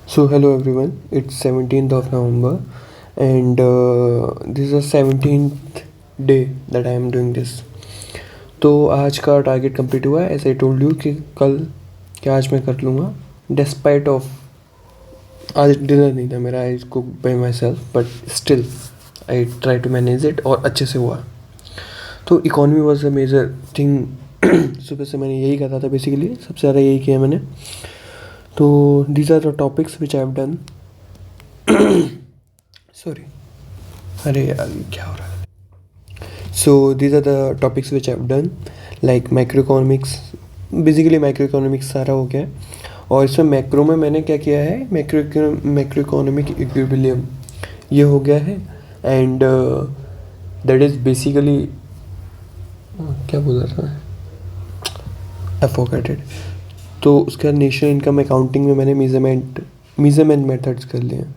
So hello everyone, it's 17th of November and this is the 17th day that I am doing this. तो आज का target complete हुआ है as I told you कि कल क्या आज मैं कर लूँगा डिस्पाइट ऑफ आज डिनर नहीं था मेरा, I cook by myself but still I try to manage it और अच्छे से हुआ. तो economy was a major thing. सुबह से मैंने यही कहा था बेसिकली, सबसे ज़्यादा यही किया मैंने. तो these are the topics which I have done. Sorry, अरे यार क्या हो रहा है. So these are the topics which I have done, like macroeconomics. Basically micro सारा हो गया है और इसमें मैक्रो में मैंने क्या किया है, मैक्रो इकोनॉमिक इक्विलिब्रियम ये हो गया है. एंड दैट इज़ बेसिकली क्या बोल रहा था, आई फॉरगॉट इट. तो उसका नेशनल इनकम अकाउंटिंग में मैंने मेजरमेंट मेथड्स कर लिए हैं,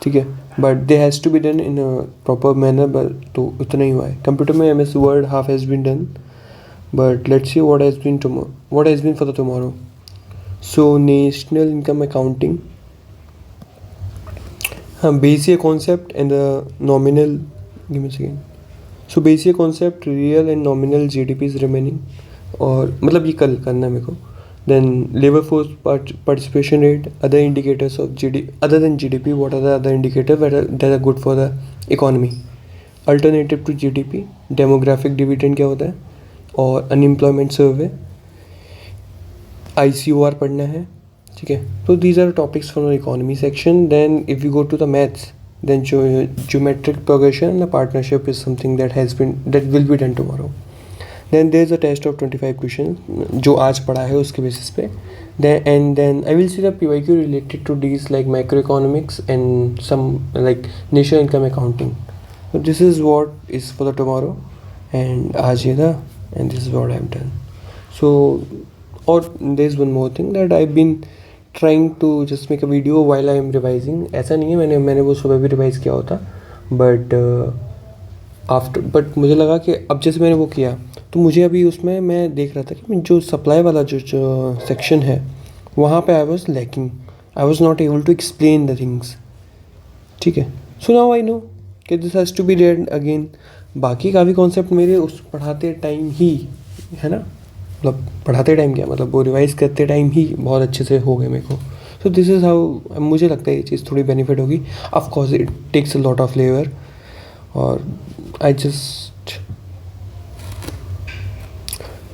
ठीक है. But they has to be done in a proper manner. But तो उतना ही हुआ है. कंप्यूटर में MS word half has been done, but let's see what has been for the tomorrow. So national income accounting, हाँ, basic concept and the nominal. Give me second. So basic concept, real and nominal GDP is remaining, और मतलब ये कल करना है मेरे को. Then labor force participation rate, other indicators of GDP other than GDP. What are the other indicators that are good for the economy? Alternative to GDP, demographic dividend क्या होता है, और unemployment survey, ICOR पढ़ना है, ठीक है. तो these are topics from the economy section. Then if you go to the maths, then geometric progression and the partnership is something that will be done tomorrow. Then there is a test of 25 questions जो आज पढ़ा है उसके basis पे. Then I will see the PYQ related to these like macroeconomics and some like national income accounting. So this is what is for the tomorrow, and आज ये था, and this is what I have done. So और there is one more thing that I've been trying to just make a video while I am revising. ऐसा नहीं है मैंने वो सुबह भी रिवाइज़ किया होता, बट मुझे लगा कि अब जैसे मैंने वो किया तो मुझे अभी उसमें मैं देख रहा था कि जो सप्लाई वाला जो सेक्शन है वहाँ पे I was lacking. I was not able to explain the things, ठीक है. सो नाउ आई नो कि this has to be read again. बाकी काफ़ी कॉन्सेप्ट मेरे उस पढ़ाते टाइम ही है ना, मतलब पढ़ाते टाइम क्या मतलब वो रिवाइज़ करते टाइम ही बहुत अच्छे से हो गए मेरे को. सो दिस इज़ हाउ मुझे लगता है ये चीज़ थोड़ी बेनिफिट होगी. Of course it takes a lot of labour, और I just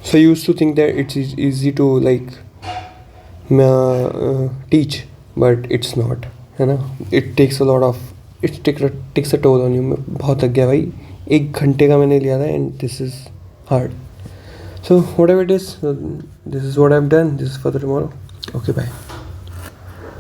so I used to think that it's easy to like teach, but it's not, है ना. It takes a lot of takes a toll on you. मैं बहुत थक गया भाई, 1 घंटे का मैंने लिया था and this is hard. So whatever it is, this is what I've done. This is for the tomorrow. Okay, bye.